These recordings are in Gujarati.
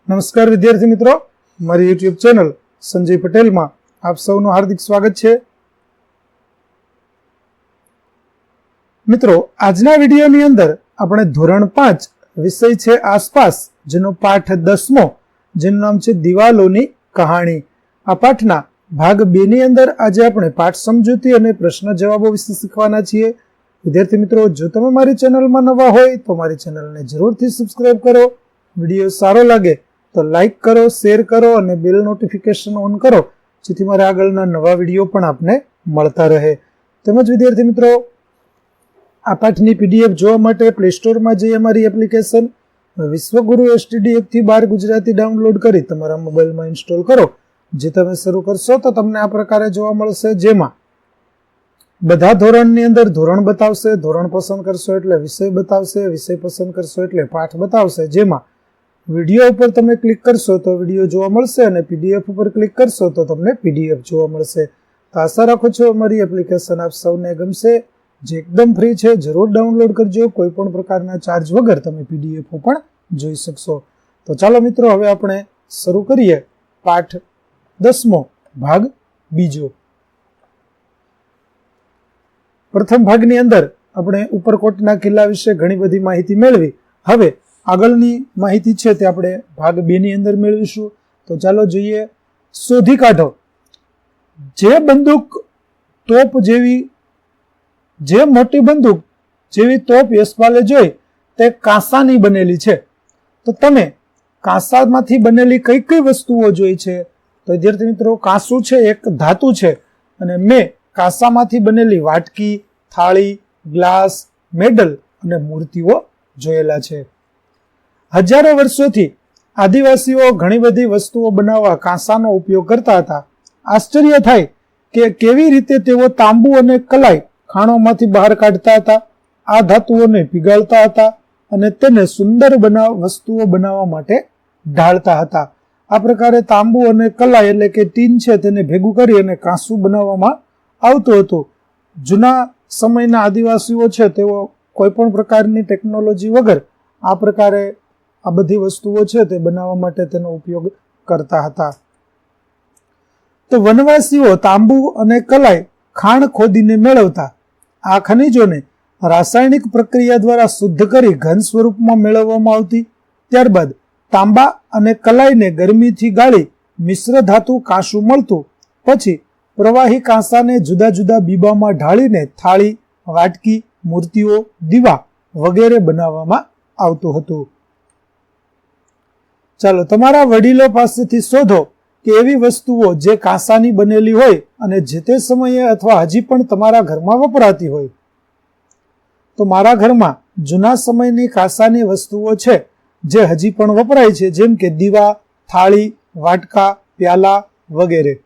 નમસ્કાર વિદ્યાર્થી મિત્રો, મારી યુટ્યુબ ચેનલ સંજય પટેલમાં આપ સૌનું હાર્દિક સ્વાગત છે. મિત્રો, આજના વિડીયોની અંદર આપણે ધોરણ 5 વિષય છે આસપાસ, જેનો પાઠ 10મો, જેનું નામ છે દિવાલોની કહાણી. આ પાઠના ભાગ 2 ની અંદર આજે આપણે પાઠ સમજૂતી અને પ્રશ્ન જવાબો વિશે શીખવાના છીએ. વિદ્યાર્થી મિત્રો, જો તમે મારી ચેનલમાં નવા હોય તો મારી ચેનલને જરૂરથી સબસ્ક્રાઇબ કરો. વિડીયો સારો લાગે તો લાઈક કરો, શેર કરો અને બેલ નોટિફિકેશન ઓન કરો, જેથી મારા આગળના નવા વિડીયો પણ આપને મળતા રહે. તેમજ વિદ્યાર્થી મિત્રો, આ પાઠની પીડીએફ જોવા માટે પ્લે સ્ટોરમાં જઈ અમારી એપ્લિકેશન વિશ્વગુરુ STD 1 થી 12 ગુજરાતી ડાઉનલોડ કરી તમારા મોબાઈલમાં ઇન્સ્ટોલ કરો. જે તમે શરૂ કરશો તો તમને આ પ્રકારે જોવા મળશે, જેમાં બધા ધોરણની અંદર ધોરણ બતાવશે, ધોરણ પસંદ કરશો એટલે વિષય બતાવશે, વિષય પસંદ કરશો એટલે પાઠ બતાવશે. જેમાં વિડીયો ઉપર તમે ક્લિક કરશો તો વિડીયો જોવા મળશે અને પીડીએફ ઉપર ક્લિક કરશો તો તમને પીડીએફ જોવા મળશે. તો આશા રાખું છું અમારી એપ્લિકેશન આપ સૌને ગમશે, જે એકદમ ફ્રી છે. જરૂર ડાઉનલોડ કરજો. કોઈ પણ પ્રકારના ચાર્જ વગર તમે પીડીએફ પણ જોઈ શકશો. તો ચાલો મિત્રો, હવે આપણે શરૂ કરીએ પાઠ 10મો, ભાગ 2. પ્રથમ ભાગની અંદર આપણે ઉપરકોટના કિલ્લા વિશે ઘણી બધી માહિતી મેળવી. હવે આગળની માહિતી છે તે આપણે ભાગ 2 ની અંદર મેળવીશું. તો ચાલો જોઈએ. શોધી કાઢો જે બંદૂક તોપ જેવી, જે મોટી બંદૂક જેવી તોપ યશપાલે જોઈ તે કાંસાની બનેલી છે. તો તમે કાંસામાંથી બનેલી કઈ કઈ વસ્તુઓ જોઈ છે? તો વિદ્યાર્થી મિત્રો, કાંસુ છે એક ધાતુ છે અને મેં કાંસામાંથી બનેલી વાટકી, થાળી, ગ્લાસ, મેડલ અને મૂર્તિઓ જોયેલા છે. હજારો વર્ષોથી આદિવાસીઓ ઘણી બધી વસ્તુઓ બનાવવા કાંસાનો ઉપયોગ કરતા હતા. આશ્ચર્ય થાય કે કેવી રીતે તેઓ તાંબુ અને કલાઈ ખાણોમાંથી બહાર કાઢતા હતા, આ ધાતુઓને પીગાળતા હતા અને તેને સુંદર વસ્તુઓ બનાવવા માટે ઢાળતા હતા. આ પ્રકારે તાંબુ અને કલાઈ એટલે કે ટીન છે તેને ભેગું કરી અને કાંસુ બનાવવામાં આવતું હતું. જૂના સમયના આદિવાસીઓ છે તેઓ કોઈ પણ પ્રકારની ટેકનોલોજી વગર આ પ્રકારે આ બધી વસ્તુઓ છે તે બનાવવા માટે તેનો ઉપયોગ કરતા હતા. તો વનવાસીઓ તાંબુ અને કલાઈ ખાણ ખોદીને મેળવતા. આ ખનિજોને રાસાયણિક પ્રક્રિયા દ્વારા શુદ્ધ કરી ઘન સ્વરૂપમાં મેળવવામાં આવતી. ત્યારબાદ તાંબા અને કલાઈને ગરમીથી ગાળી મિશ્ર ધાતુ કાંસુ મળતું. પછી પ્રવાહી કાંસાને જુદા જુદા બીબામાં ઢાળીને થાળી, વાટકી, મૂર્તિઓ, દીવા વગેરે બનાવવામાં આવતું હતું. ચાલો, તમારા વડીલો પાસેથી શોધો કે એવી વસ્તુઓ જે કાંસાની બનેલી હોય અને જે તે સમયે અથવા હજી પણ તમારા ઘરમાં વપરાતી હોય. તો મારા ઘરમાં જૂના સમયની કાંસાની વસ્તુઓ છે જે હજી પણ વપરાય છે, જેમ કે દીવા, થાળી, વાટકા, પ્યાલા વગેરે.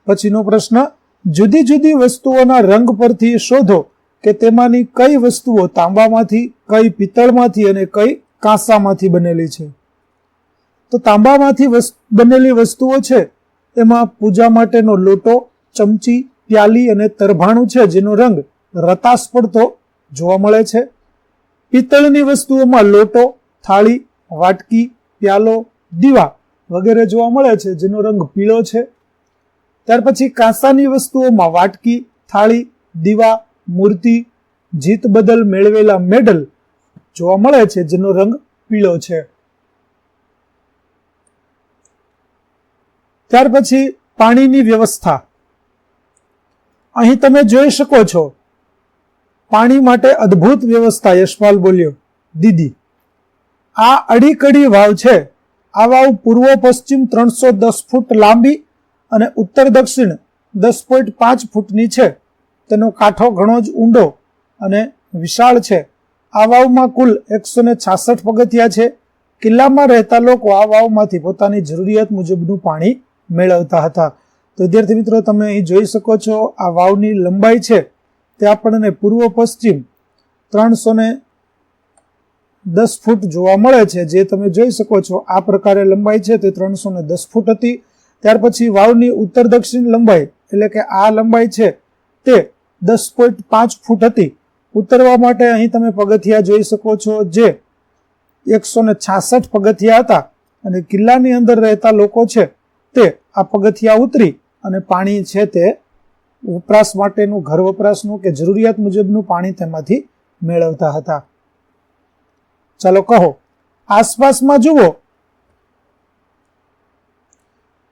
પછીનો પ્રશ્ન, જુદી જુદી વસ્તુઓના રંગ પરથી શોધો કે તેમાંની કઈ વસ્તુઓ તાંબામાંથી, કઈ પિત્તળમાંથી અને કઈ કાંસામાંથી બનેલી છે. તો તાંબામાંથી બનેલી વસ્તુઓ છે એમાં પૂજા માટેનો લોટો, ચમચી, પ્યાલી અને તરભાણું છે જેનો રંગ રતાશ પડતો જોવા મળે છે. પિત્તળની વસ્તુઓમાં લોટો, થાળી, વાટકી, પ્યાલો, દીવા વગેરે જોવા મળે છે જેનો રંગ પીળો છે. ત્યાર પછી કાંસાની વસ્તુઓમાં વાટકી, થાળી, દીવા, મૂર્તિ, જીત બદલ મેળવેલા મેડલ જોવા મળે છે જેનો રંગ પીળો છે. ત્યાર પછી પાણીની વ્યવસ્થા. અહીં તમે જોઈ શકો છો પાણી માટે અદ્ભુત વ્યવસ્થા. યશપાલ બોલ્યો, દીદી આ અડીકડી વાવ છે. આ વાવ પૂર્વ પશ્ચિમ 310 ફૂટ લાંબી અને ઉત્તર દક્ષિણ 10.5 ફૂટની છે. તેનો કાંઠો ઘણો જ ઊંડો અને વિશાળ છે. આ વાવમાં કુલ 166 પગથિયા છે. કિલ્લામાં રહેતા લોકો આ વાવમાંથી પોતાની જરૂરિયાત મુજબનું પાણી મેળવતા હતા. તો વિદ્યાર્થી મિત્રો, તમે અહીં જોઈ શકો છો આ વાવની લંબાઈ છે તે આપણને પૂર્વ પશ્ચિમ 310 ફૂટ જોવા મળે છે. જે તમે જોઈ શકો છો આ પ્રકારે લંબાઈ છે તે 310 ફૂટ હતી. ત્યાર પછી વાવની ઉત્તર દક્ષિણ લંબાઈ એટલે કે આ લંબાઈ છે તે 10.5 ફૂટ હતી. ઉતરવા માટે અહીં તમે પગથિયા જોઈ શકો છો જે 166 પગથિયા હતા અને કિલ્લાની અંદર રહેતા લોકો છે તે આ પગથિયા ઉતરી અને પાણી છે તે વપરાશ માટેનું, ઘર વપરાશનું કે જરૂરિયાત મુજબનું પાણી તેમાંથી મેળવતા હતા. ચાલો કહો, આસપાસમાં જુઓ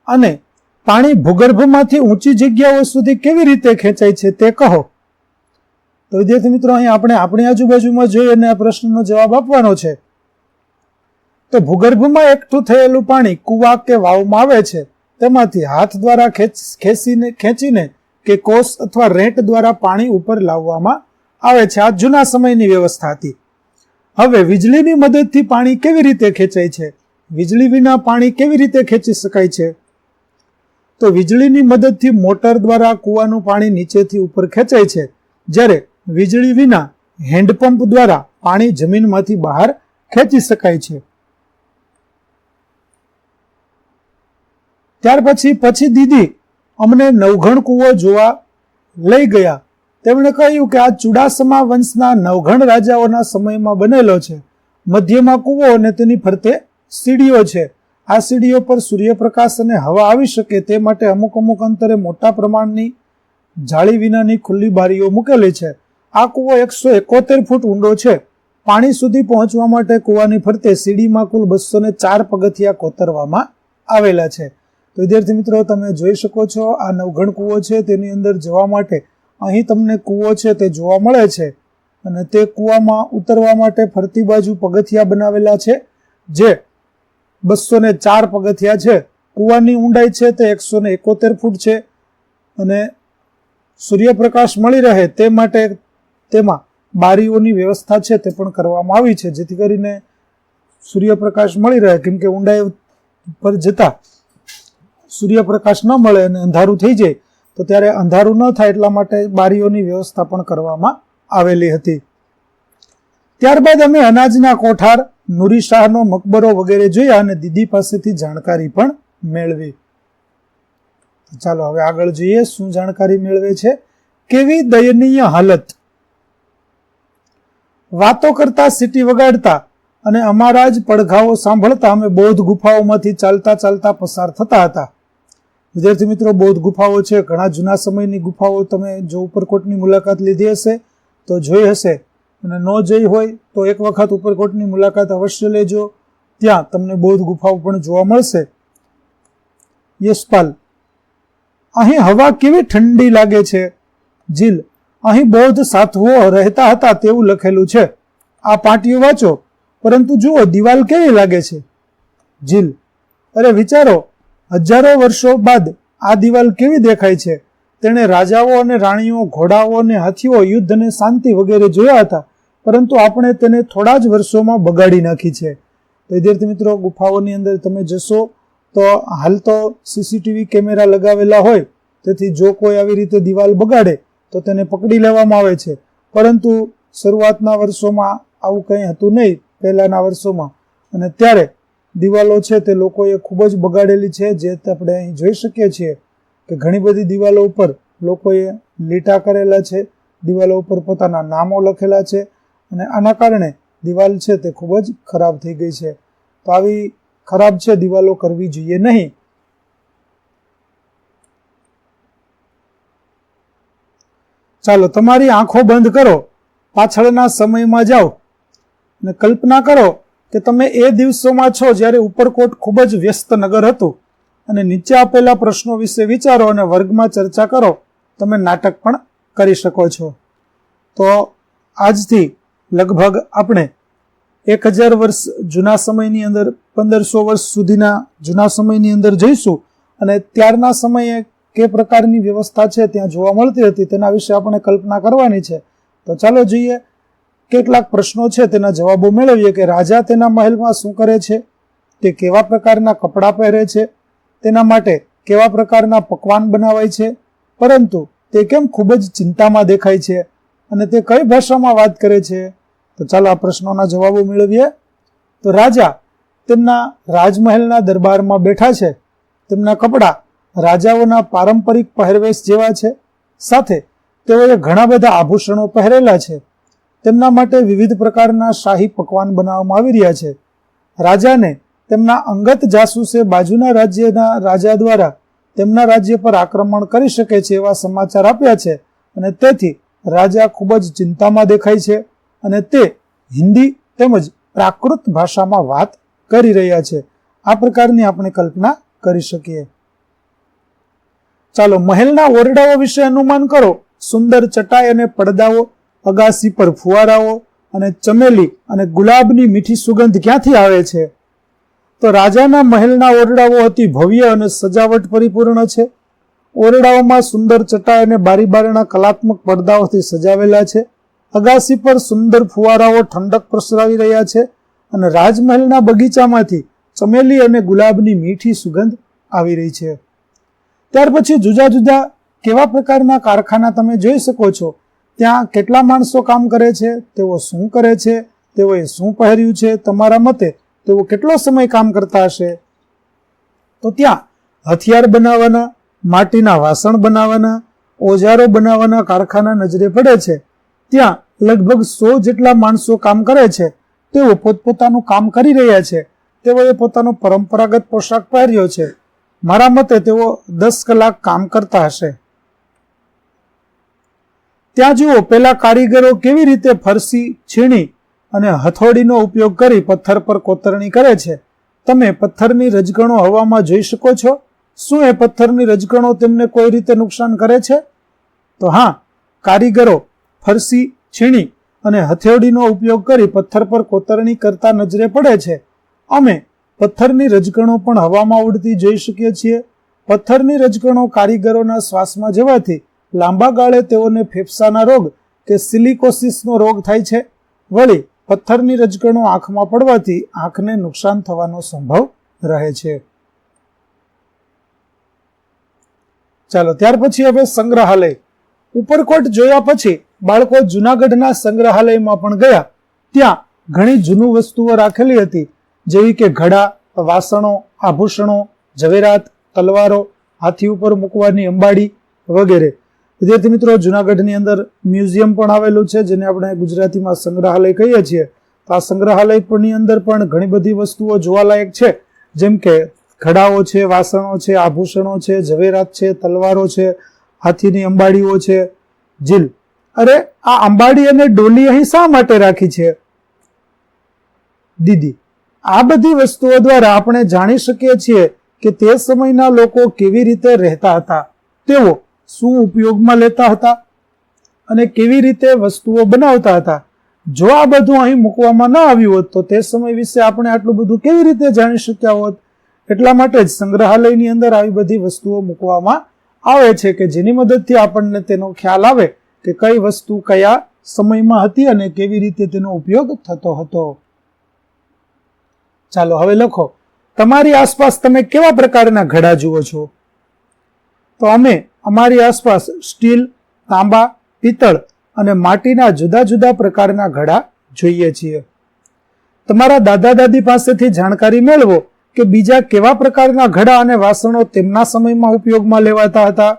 અને પાણી ભૂગર્ભમાંથી ઊંચી જગ્યાઓ સુધી કેવી રીતે ખેંચાય છે તે કહો. તો વિદ્યાર્થી મિત્રો, અહીં આપણે આપણી આજુબાજુમાં જોઈએ અને આ પ્રશ્નનો જવાબ આપવાનો છે. તો ભૂગર્ભમાં એકઠું થયેલું પાણી કુવા કે વાવમાં આવે છે, તેમાંથી હાથ દ્વારા ખેંચીને કે કોસ અથવા રેંટ દ્વારા પાણી ઉપર લાવવામાં આવે છે. આ જૂના સમયની વ્યવસ્થા હતી. હવે વીજળીની મદદથી પાણી કેવી રીતે ખેંચાય છે? વીજળી વિના પાણી કેવી રીતે ખેંચી શકાય છે? તો વીજળીની મદદથી મોટર દ્વારા કુવાનું પાણી નીચેથી ઉપર ખેંચાય છે, જ્યારે વીજળી વિના હેન્ડપંપ દ્વારા પાણી જમીનમાંથી બહાર ખેંચી શકાય છે. ત્યાર પછી દીદી અમને નવઘણ કૂવો જોવા લઈ ગયા. તેમણે કહ્યું કે આ ચુડાસમા વંશના નવઘણ રાજાઓના સમયમાં બનેલો છે. મધ્યમાં કૂવો અને તેની ફરતે સીડીઓ છે. આ સીડીઓ પર સૂર્યપ્રકાશ અને હવા આવી શકે તે માટે અમુક અંતરે મોટા પ્રમાણની જાળી વિનાની ખુલ્લી બારીઓ મૂકેલી છે. આ કૂવો 171 ફૂટ ઊંડો છે. પાણી સુધી પહોંચવા માટે કૂવાની ફરતે સીડીમાં કુલ 204 પગથિયા કોતરવામાં આવેલા છે. તો વિદ્યાર્થી મિત્રો, તમે જોઈ શકો છો આ નવઘણ કૂવો છે. તેની અંદર જવા માટે અહીં તમને કૂવો છે તે જોવા મળે છે અને તે કૂવામાં ઉતરવા માટે ફરતી બાજુ પગથિયા બનાવેલા છે, જે 204 પગથિયા છે. કૂવાની ઊંડાઈ છે તે 171 ફૂટ છે અને સૂર્યપ્રકાશ મળી રહે તે માટે તેમાં બારીઓની વ્યવસ્થા છે તે પણ કરવામાં આવી છે, જેથી કરીને સૂર્યપ્રકાશ મળી રહે. કેમ કે ઊંડાઈ પર જતા સૂર્યપ્રકાશ ન મળે અને અંધારું થઈ જાય, તો ત્યારે અંધારું ન થાય એટલા માટે બારીઓની વ્યવસ્થા પણ કરવામાં આવેલી હતી. ત્યારબાદ અમે અનાજના કોઠાર, નુરી શાહનો મકબરો વગેરે જોયા અને દીદી પાસેથી જાણકારી પણ મેળવી. ચાલો હવે આગળ જોઈએ શું જાણકારી મેળવે છે. કેવી દયનીય હાલત. વાતો કરતા, સીટી વગાડતા અને અમારા જ પડઘાઓ સાંભળતા અમે બૌદ્ધ ગુફાઓમાંથી ચાલતા ચાલતા પસાર થતા હતા. વિદ્યાર્થી મિત્રો, બૌદ્ધ ગુફાઓ છે, ઘણા જૂના સમયની ગુફાઓ. તમે જો ઉપરકોટની મુલાકાત લીધી હશે તો જોઈ હશે, અને ન જોઈ હોય તો એક વખત ઉપરકોટની મુલાકાત અવશ્ય લેજો. ત્યાં તમને બૌદ્ધ ગુફાઓ પણ જોવા મળશે. યશપાલ, અહીં હવા કેવી ઠંડી લાગે છે. જીલ, અહીં બૌદ્ધ સાધુઓ રહેતા હતા તેવું લખેલું છે. આ પાટીઓ વાંચો, પરંતુ જુઓ દિવાલ કેવી લાગે છે. જીલ, અરે વિચારો, હજારો વર્ષો બાદ આ દિવાલ કેવી દેખાય છે. તેણે રાજાઓ અને રાણીઓ, ઘોડાઓ અને હાથીઓ, યુદ્ધ અને શાંતિ વગેરે જોયા હતા, પરંતુ આપણે તેને થોડા જ વર્ષોમાં બગાડી નાખી છે. તો વિદ્યાર્થી મિત્રો, ગુફાઓની અંદર તમે જશો તો હાલ તો સીસીટીવી કેમેરા લગાવેલા હોય, તેથી જો કોઈ આવી રીતે દિવાલ બગાડે તો તેને પકડી લેવામાં આવે છે. પરંતુ શરૂઆતના વર્ષોમાં આવું કંઈ હતું નહીં, પહેલાના વર્ષોમાં, અને ત્યારે દિવાલો છે તે લોકોએ ખૂબ જ બગાડેલી છે. જે આપણે અહીં જોઈ શકીએ છીએ કે ઘણી બધી દિવાલો ઉપર લોકોએ લીટા કરેલા છે, દિવાલો ઉપર પોતાના નામો લખેલા છે, અને આના કારણે દિવાલ છે તે ખૂબ જ ખરાબ થઈ ગઈ છે. તો આવી ખરાબ છે દિવાલો કરવી જોઈએ નહીં. ચાલો તમારી આંખો બંધ કરો, પાછળના સમયમાં જાઓ અને કલ્પના કરો કે તમે એ દિવસોમાં છો જ્યારે ઉપરકોટ ખૂબ જ વ્યસ્ત નગર હતું, અને નીચે આપેલા પ્રશ્નો વિશે વિચારો અને વર્ગમાં ચર્ચા કરો. તમે નાટક પણ કરી શકો છો. તો આજથી લગભગ આપણે 1000 વર્ષ જૂના સમયની અંદર, 1500 વર્ષ સુધીના જૂના સમયની અંદર જઈશું, અને ત્યારના સમયે કે પ્રકારની વ્યવસ્થા છે ત્યાં જોવા મળતી હતી તેના વિશે આપણે કલ્પના કરવાની છે. તો ચાલો જોઈએ, કેટલાક પ્રશ્નો છે તેના જવાબો મેળવીએ. કે રાજા તેના મહેલમાં શું કરે છે, તે કેવા પ્રકારના કપડાં પહેરે છે, તેના માટે કેવા પ્રકારના પકવાન બનાવાય છે, પરંતુ તે કેમ ખૂબ જ ચિંતામાં દેખાય છે, અને તે કઈ ભાષામાં વાત કરે છે. તો ચાલો આ પ્રશ્નોના જવાબો મેળવીએ. તો રાજા તેમના રાજમહેલના દરબારમાં બેઠા છે. તેમના કપડાં રાજાઓના પારંપરિક પહેરવેશ જેવા છે, સાથે તેઓએ ઘણા બધા આભૂષણો પહેરેલા છે. તેમના માટે વિવિધ પ્રકારના શાહી પકવાન બનાવવામાં આવી રહ્યા છે. રાજાને તેમના અંગત જાસૂસે બાજુના રાજ્યના રાજા દ્વારા તેમના રાજ્ય પર આક્રમણ કરી શકે છે એવા સમાચાર આપ્યા છે, અને તેથી રાજા ખૂબ જ ચિંતામાં દેખાય છે અને તે હિન્દી તેમજ પ્રાકૃત ભાષામાં વાત કરી રહ્યા છે. આ પ્રકારની આપણે કલ્પના કરી શકીએ. ચાલો, મહેલના ઓરડાઓ વિશે અનુમાન કરો. સુંદર ચટાઈ અને પડદાઓ, અગાસી પર ફુવારાઓ અને ચમેલી અને ગુલાબની મીઠી સુગંધ ક્યાંથી આવે છે? તો રાજાના મહેલના ઓરડાઓ અતિ ભવ્ય અને સજાવટ પરિપૂર્ણ છે. ઓરડાઓમાં સુંદર ચટાઈ અને બારી બારણા કલાત્મક પડદાઓથી સજાવેલા છે. અગાસી પર સુંદર ફુવારાઓ ઠંડક પ્રસરાવી રહ્યા છે અને રાજમહેલના બગીચામાંથી ચમેલી અને ગુલાબની મીઠી સુગંધ આવી રહી છે. ત્યાર પછી જુદા જુદા કેવા પ્રકારના કારખાના તમે જોઈ શકો છો. ત્યાં કેટલા માણસો કામ કરે છે, તેઓ શું કરે છે, તેઓએ શું પહેર્યું છે, તમારા મતે તેઓ કેટલો સમય કામ કરતા હશે? તો ત્યાં હથિયાર બનાવવાના, માટીના વાસણ બનાવવાના, ઓજારો બનાવવાના કારખાના નજરે પડે છે. ત્યાં લગભગ 100 જેટલા માણસો કામ કરે છે. તેઓ પોતપોતાનું કામ કરી રહ્યા છે. તેઓએ પોતાનો પરંપરાગત પોશાક પહેર્યો છે. મારા મતે તેઓ 10 કલાક કામ કરતા હશે. ત્યાં જુઓ, પેલા કારીગરો કેવી રીતે ફરસી, છીણી અને હથોડીનો ઉપયોગ કરી પથ્થર પર કોતરણી કરે છે. તમે પથ્થરની રજકણો હવામાં જોઈ શકો છો. શું એ પથ્થરની રજકણો તેમને કોઈ રીતે નુકસાન કરે છે? તો હા, કારીગરો ફરસી, છીણી અને હથોડીનો ઉપયોગ કરી પથ્થર પર કોતરણી કરતા નજરે પડે છે. અમે પથ્થરની રજકણો પણ હવામાં ઉડતી જોઈ શકીએ છીએ. પથ્થરની રજકણો કારીગરોના શ્વાસમાં જવાથી લાંબા ગાળે તેઓને ફેફસાના રોગ કે સિલિકોસિસનો રોગ થાય છે. વળી પથ્થરની રજકણો આંખમાં પડવાથી આંખને નુકસાન થવાનો સંભવ રહે છે. ચાલો, ત્યાર પછી હવે સંગ્રહાલય. ઉપરકોટ જોયા પછી બાળકો જૂનાગઢના સંગ્રહાલયમાં પણ ગયા. ત્યાં ઘણી જૂનું વસ્તુઓ રાખેલી હતી, જેવી કે ઘડા, વાસણો, આભૂષણો, ઝવેરાત, તલવારો, હાથી ઉપર મૂકવાની અંબાડી વગેરે. વિદ્યાર્થી મિત્રો, જૂનાગઢની અંદર મ્યુઝિયમ પણ આવેલું છે, જેને આપણે ગુજરાતીમાં સંગ્રહાલય કહીએ છીએ. તો આ સંગ્રહાલયની અંદર પણ ઘણી બધી વસ્તુઓ જોવાલાયક છે, જેમ કે ઘડાઓ છે, વાસણો છે, આભૂષણો છે, ઝવેરાત છે, તલવારો છે, હાથીની અંબાડીઓ છે. જીલ, અરે આ અંબાડી અને ડોલી અહીં શા માટે રાખી છે? દીદી, આ બધી વસ્તુઓ દ્વારા આપણે જાણી શકીએ છીએ કે તે સમયના લોકો કેવી રીતે રહેતા હતા, તેઓ શું ઉપયોગમાં લેતા હતા અને કેવી રીતે વસ્તુઓ બનાવતા હતા. જો આ બધું અહીં મૂકવામાં ન આવ્યું હોત તો તે સમય વિશે આપણે આટલું બધું કેવી રીતે જાણી શક્યા હોત? એટલા માટે જ સંગ્રહાલયની અંદર આવી બધી વસ્તુઓ મૂકવામાં આવે છે કે જેની મદદથી આપણને તેનો ખ્યાલ આવે કે કઈ વસ્તુ કયા સમયમાં હતી અને કેવી રીતે તેનો ઉપયોગ થતો હતો. ચાલો, હવે લખો, તમારી આસપાસ તમે કેવા પ્રકારના ઘડા જુઓ છો? તો અમે અમારી આસપાસ સ્ટીલ, તાંબા, પિત્તળ અને માટીના જુદા જુદા પ્રકારના ઘડા જોઈએ છીએ. તમારા દાદા દાદી પાસેથી જાણકારી મેળવો કે બીજા કેવા પ્રકારના ઘડા અને વાસણો તેમના સમયમાં ઉપયોગમાં લેવાતા હતા.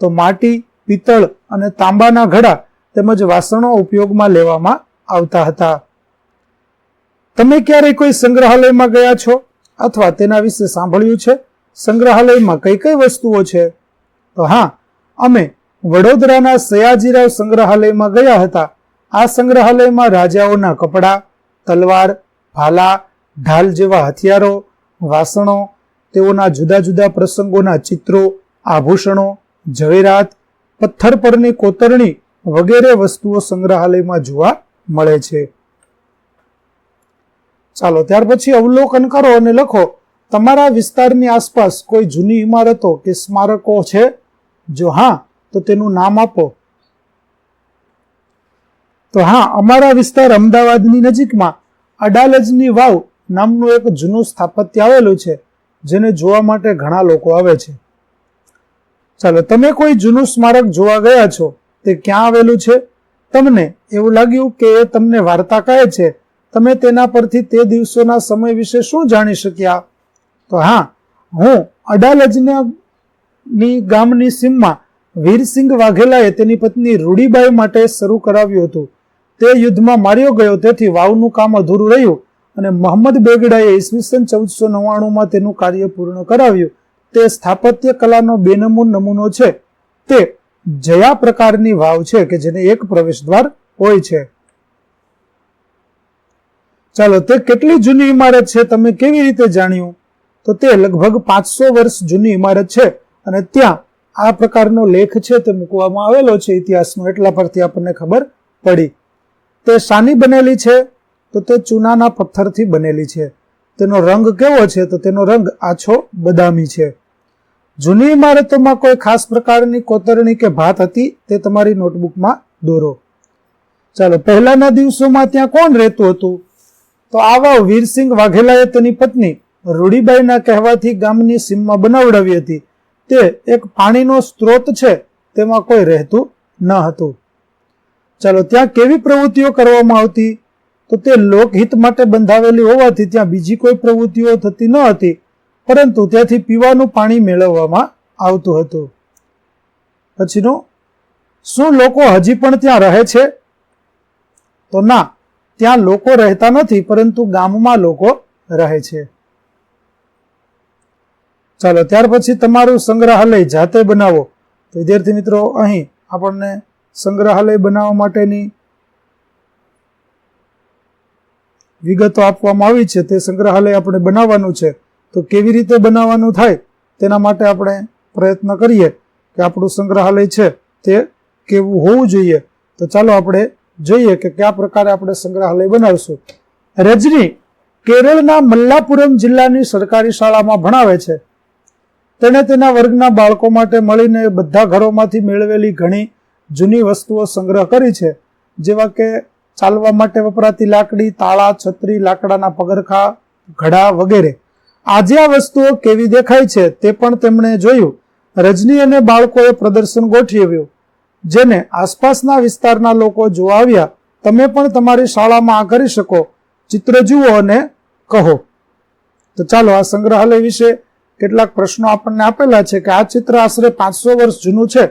તો માટી, પિત્તળ અને તાંબાના ઘડા તેમજ વાસણો ઉપયોગમાં લેવામાં આવતા હતા. તમે ક્યારેય કોઈ સંગ્રહાલયમાં ગયા છો અથવા તેના વિશે સાંભળ્યું છે? સંગ્રહાલયમાં કઈ કઈ વસ્તુઓ છે? તો હા, અમે વડોદરાના સયાજીરાવ સંગ્રહાલયમાં ગયા હતા. આ સંગ્રહાલયમાં રાજાઓના કપડા, તલવાર, ભાલા, ઢાલ જેવા હથિયારો, વાસણો, તેઓના જુદા જુદા પ્રસંગોના ચિત્રો, આભૂષણો, ઝવેરાત, પથ્થર પરની કોતરણી વગેરે વસ્તુઓ સંગ્રહાલયમાં જોવા મળે છે. ચાલો, ત્યાર પછી અવલોકન કરો અને લખો, તમારા વિસ્તારની આસપાસ કોઈ જૂની ઇમારતો કે સ્મારકો છે? જો હા, તો તેનું નામ આપો. તો હા, અમારા વિસ્તાર અમદાવાદની નજીકમાં અડાલજની વાવ નામનું એક જૂનું સ્થાપત્ય આવેલું છે, જેને જોવા માટે ઘણા લોકો આવે છે. ચાલો, તમે કોઈ જૂનું સ્મારક જોવા ગયા છો, તે ક્યાં આવેલું છે? તમને એવું લાગ્યું કે એ તમને વાર્તા કહે છે? તમે તેના પરથી તે દિવસોના સમય વિશે શું જાણી શક્યા? તો હા, હું અડાલજની ગામની સીમમાં વીરસિંહ વાઘેલાએ તેની પત્ની રૂડીબાઈ માટે શરૂ કરાવ્યું હતું. તે યુદ્ધમાં માર્યો ગયો, તેથી વાવનું કામ અધૂરું રહ્યું અને મોહમ્મદ બેગડાએ ઈસવીસન 1499 તેનું કાર્ય પૂર્ણ કરાવ્યું. તે સ્થાપત્ય કલાનો બેનમૂન નમૂનો છે. તે જયા પ્રકારની વાવ છે કે જેને એક પ્રવેશ દ્વાર હોય છે. ચાલો, તે કેટલી જૂની ઇમારત છે તમે કેવી રીતે જાણ્યું? તો તે લગભગ 500 વર્ષ જૂની ઇમારત છે અને ત્યાં આ પ્રકારનો લેખ છે તે મૂકવામાં આવેલો છે ઇતિહાસનો, એટલા પરથી આપણને ખબર પડી. તે શાની બનેલી છે? તો તે ચૂનાના પથ્થરથી બનેલી છે. તેનો રંગ કેવો છે? તો તેનો રંગ આછો બદામી છે. જૂની ઇમારતોમાં કોઈ ખાસ પ્રકારની કોતરણી કે ભાત હતી? તે તમારી નોટબુકમાં દોરો. ચાલો, પહેલાના દિવસોમાં ત્યાં કોણ રહેતું હતું? તો આ વાવ વીરસિંહ વાઘેલાએ તેની પત્ની રૂડીબાઈના કહેવાથી ગામની સીમમાં બનાવડાવી હતી. તે એક પાણીનો સ્ત્રોત છે, તેમાં કોઈ રહેતું ન હતું. ચાલો, ત્યાં કેવી પ્રવૃત્તિઓ કરવામાં આવતી? તો તે લોકહિત માટે બંધાવેલી હોવાથી ત્યાં બીજી કોઈ પ્રવૃત્તિઓ થતી ન હતી, પરંતુ ત્યાંથી પીવાનું પાણી મેળવવામાં આવતું હતું. પછીનું, શું લોકો હજી પણ ત્યાં રહે છે? તો ના, ત્યાં લોકો રહેતા નથી, પરંતુ ગામમાં લોકો રહે છે. ચાલો, ત્યાર પછી તમારું સંગ્રહાલય જાતે બનાવો. તો વિદ્યાર્થી મિત્રો, અહીં આપણને સંગ્રહાલય બનાવવા માટેની વિગતો આપવામાં આવી છે. તે સંગ્રહાલય આપણે બનાવવાનું છે. તો કેવી રીતે બનાવવાનું થાય તેના માટે આપણે પ્રયત્ન કરીએ કે આપણું સંગ્રહાલય છે તે કેવું હોવું જોઈએ. તો ચાલો આપણે જોઈએ કે કયા પ્રકારે આપણે સંગ્રહાલય બનાવશું. રજની કેરળના મલ્લાપુરમ જિલ્લાની સરકારી શાળામાં ભણાવે છે. તેણે તેના વર્ગના બાળકો માટે મળીને બધા ઘરોમાંથી મેળવેલી ઘણી જૂની વસ્તુઓ સંગ્રહ કરી છે, જેવા કે ચાલવા માટે વપરાતી લાકડી, તાળા, છત્રી, લાકડાના પગરખા, ઘડા વગેરે. આજે આ વસ્તુઓ કેવી દેખાય છે તે પણ તેમણે જોયું. રજની અને બાળકોએ પ્રદર્શન ગોઠવ્યું, જેને આસપાસના વિસ્તારના લોકો જોવા આવ્યા. તમે પણ તમારી શાળામાં આ કરી શકો. ચિત્ર જુઓ અને કહો. તો ચાલો, આ સંગ્રહાલય વિશે કેટલાક પ્રશ્નો આપણને આપેલા છે કે આ ચિત્ર આશરે 500 વર્ષ જૂનું છે.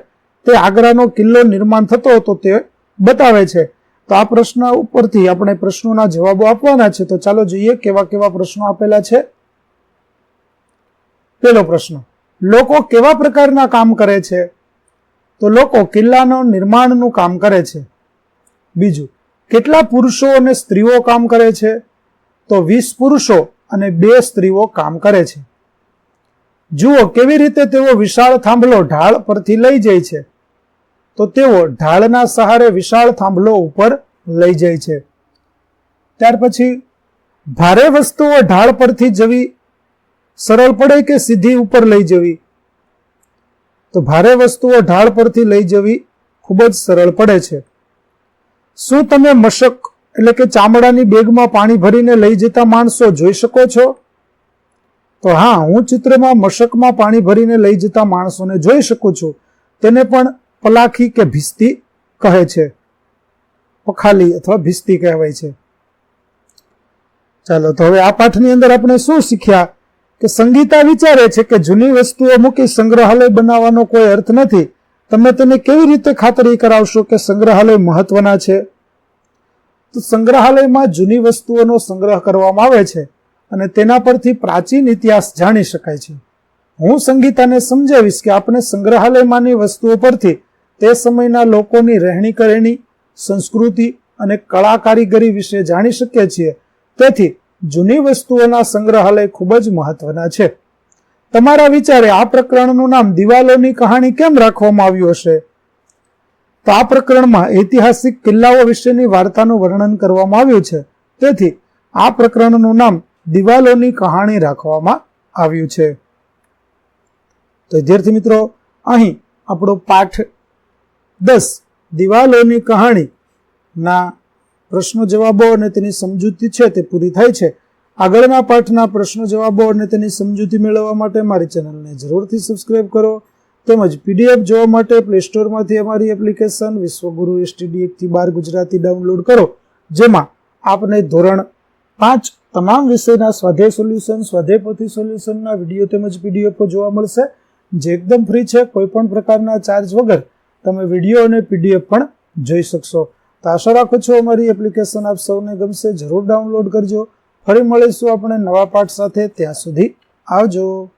તે આગ્રાનો કિલ્લો નિર્માણ થતો હતો તે બતાવે છે. તો આ પ્રશ્ન ઉપરથી આપણે પ્રશ્નોના જવાબો આપવાના છે. તો ચાલો જોઈએ કેવા કેવા પ્રશ્નો આપેલા છે. પહેલો પ્રશ્ન, લોકો કેવા પ્રકારના કામ કરે છે? તો લોકો કિલ્લાનો નિર્માણનું કામ કરે છે. બીજું, કેટલા પુરુષો અને સ્ત્રીઓ કામ કરે છે? તો 20 પુરુષો અને 2 સ્ત્રીઓ કામ કરે છે. જુઓ કેવી રીતે તેઓ વિશાળ થાંભલો ઢાળ પરથી લઈ જાય છે. તો તેઓ ઢાળના સહારે વિશાળ થાંભલો ઉપર લઈ જાય છે. ત્યાર પછી, ભારે વસ્તુઓ ઢાળ પરથી જવી સરળ પડે કે સીધી ઉપર લઈ જવી? તો ભારે વસ્તુઓ ઢાળ પરથી લઈ જવી ખૂબ જ સરળ પડે છે. શું તમે મશક એટલે કે ચામડાની બેગમાં પાણી ભરીને લઈ જતા માણસો જોઈ શકો છો? તો હા, હું ચિત્રમાં મશકમાં પાણી ભરીને લઈ જતા માણસોને જોઈ શકું છું. તેને પણ પલાખી કે ભીસ્તી કહે છે. પખાલી અથવા ભીસ્તી કહેવાય છે. ચાલો, તો હવે આ પાઠની અંદર આપણે શું શીખ્યા કે સંગીતા વિચારે છે કે જૂની વસ્તુઓ મૂકી સંગ્રહાલય બનાવવાનો કોઈ અર્થ નથી. તમે તેને કેવી રીતે ખાતરી કરાવશો કે સંગ્રહાલય મહત્વના છે? તો સંગ્રહાલયમાં જૂની વસ્તુઓનો સંગ્રહ કરવામાં આવે છે અને તેના પરથી પ્રાચીન ઇતિહાસ જાણી શકાય છે. હું સંગીતાને સમજાવીશ કે આપણે સંગ્રહાલયમાંની વસ્તુઓ પરથી તે સમયના લોકોની રહેણી કહેણી, સંસ્કૃતિ અને કળા કારીગરી વિશે જાણી શકીએ છીએ. તેથી જૂની વસ્તુઓના સંગ્રહાલય ખૂબ જ મહત્વના છે. તમારા વિચારે આ પ્રકરણનું નામ દિવાલોની કહાણી કેમ રાખવામાં આવ્યું હશે? તો આ પ્રકરણમાં ઐતિહાસિક કિલ્લાઓ વિશેની વાર્તાનું વર્ણન કરવામાં આવ્યું છે. તેથી આ પ્રકરણનું નામ દિવાલોની કહાણી રાખવામાં આવ્યું છે. તો વિદ્યાર્થી મિત્રો, અહીં આપણો પાઠ 10 દિવાલોની કહાણી ના પ્રશ્નો જવાબો અને તેની સમજૂતી છે તે પૂરી થાય છે. આગળના પાઠના પ્રશ્નો જવાબો અને તેની સમજૂતી મેળવવા માટે મારી ચેનલને જરૂરથી સબસ્ક્રાઇબ કરો. તેમજ પીડીએફ જોવા માટે પ્લે સ્ટોરમાંથી અમારી એપ્લિકેશન વિશ્વગુરુ STD 1 થી 12 ગુજરાતી ડાઉનલોડ કરો, જેમાં આપને ધોરણ 5 તમામ વિષયના સ્વાધ્યાય સોલ્યુશન, સ્વાધ્યાય પોથી સોલ્યુશનના વિડીયો તેમજ પીડીએફો જોવા મળશે, જે એકદમ ફ્રી છે. કોઈ પણ પ્રકારના ચાર્જ વગર તમે વિડીયો અને પીડીએફ પણ જોઈ શકશો. તો આશા રાખું છું અમારી એપ્લિકેશન આપ સૌને ગમશે. જરૂર ડાઉનલોડ કરજો. ફરી મળીશું આપણે નવા પાઠ સાથે. ત્યાં સુધી આવજો.